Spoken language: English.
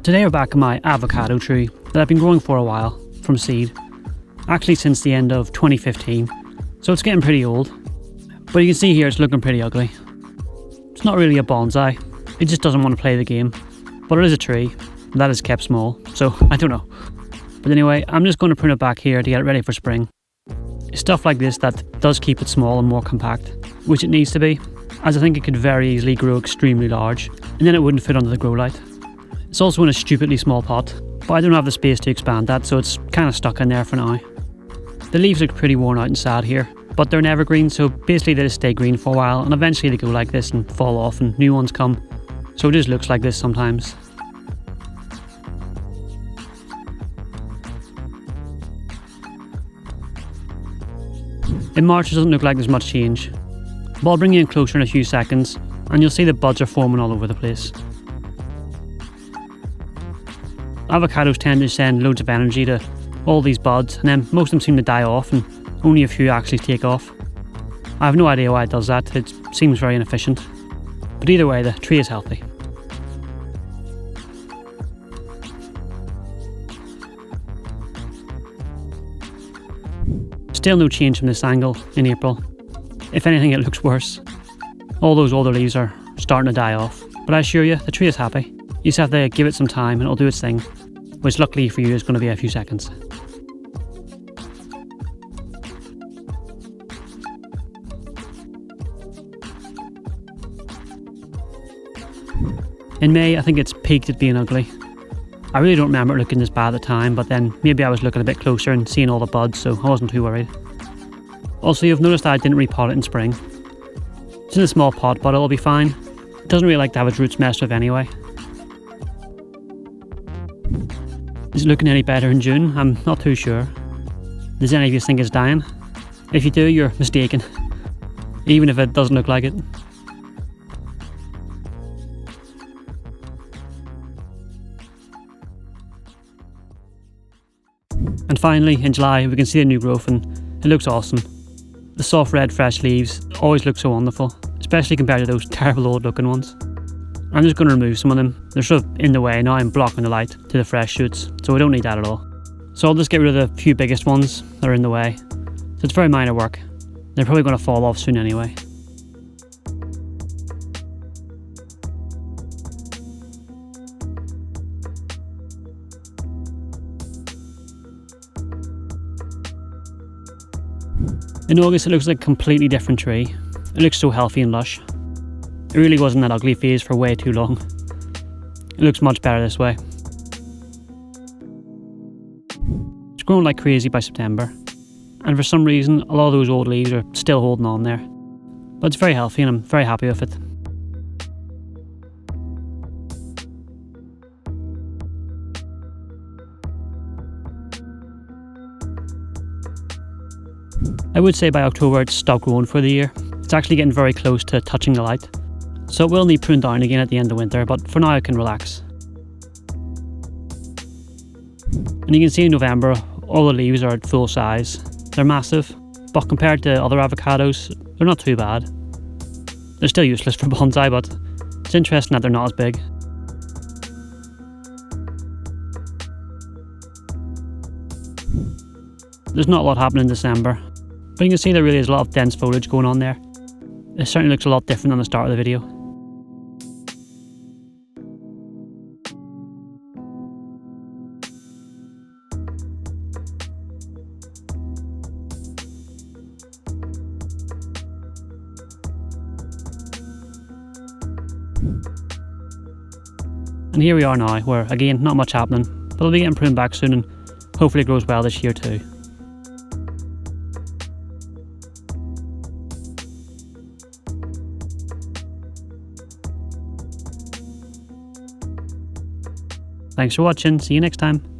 Today we're back on my avocado tree that I've been growing for a while, from seed. Actually since the end of 2015, so it's getting pretty old. But you can see here it's looking pretty ugly. It's not really a bonsai, it just doesn't want to play the game. But it is a tree, and that is kept small, so I don't know. But anyway, I'm just going to prune it back here to get it ready for spring. It's stuff like this that does keep it small and more compact, which it needs to be, as I think it could very easily grow extremely large, and then it wouldn't fit under the grow light. It's also in a stupidly small pot, but I don't have the space to expand that, so it's kind of stuck in there for now. The leaves look pretty worn out and sad here, but they're an evergreen, so basically they just stay green for a while, and eventually they go like this and fall off and new ones come. So it just looks like this sometimes. In March it doesn't look like there's much change, but I'll bring you in closer in a few seconds, and you'll see the buds are forming all over the place. Avocados tend to send loads of energy to all these buds, and then most of them seem to die off and only a few actually take off. I have no idea why it does that, it seems very inefficient. But either way, the tree is healthy. Still no change from this angle in April. If anything, it looks worse. All those older leaves are starting to die off, but I assure you, the tree is happy. You just have to give it some time and it'll do its thing, which luckily for you is going to be a few seconds. In May, I think it's peaked at being ugly. I really don't remember it looking this bad at the time, but then maybe I was looking a bit closer and seeing all the buds, so I wasn't too worried. Also, you've noticed that I didn't repot it in spring. It's in a small pot, but it'll be fine. It doesn't really like to have its roots messed with anyway. Is it looking any better in June? I'm not too sure. Does any of you think it's dying? If you do, you're mistaken. Even if it doesn't look like it. And finally, in July, we can see the new growth and it looks awesome. The soft red fresh leaves always look so wonderful, especially compared to those terrible old looking ones. I'm just going to remove some of them. They're sort of in the way now. I'm blocking the light to the fresh shoots, so I don't need that at all. So I'll just get rid of the few biggest ones that are in the way. So it's very minor work. They're probably going to fall off soon anyway. In August it looks like a completely different tree. It looks so healthy and lush. It really was in that ugly phase for way too long. It looks much better this way. It's grown like crazy by September, and for some reason a lot of those old leaves are still holding on there. But it's very healthy and I'm very happy with it. I would say by October it's stopped growing for the year. It's actually getting very close to touching the light. So it will need pruned down again at the end of winter, but for now I can relax. And you can see in November, all the leaves are at full size. They're massive, but compared to other avocados, they're not too bad. They're still useless for bonsai, but it's interesting that they're not as big. There's not a lot happening in December, but you can see there really is a lot of dense foliage going on there. It certainly looks a lot different than the start of the video. And here we are now, where again, not much happening, but it'll be getting pruned back soon and hopefully it grows well this year too. Thanks for watching, see you next time.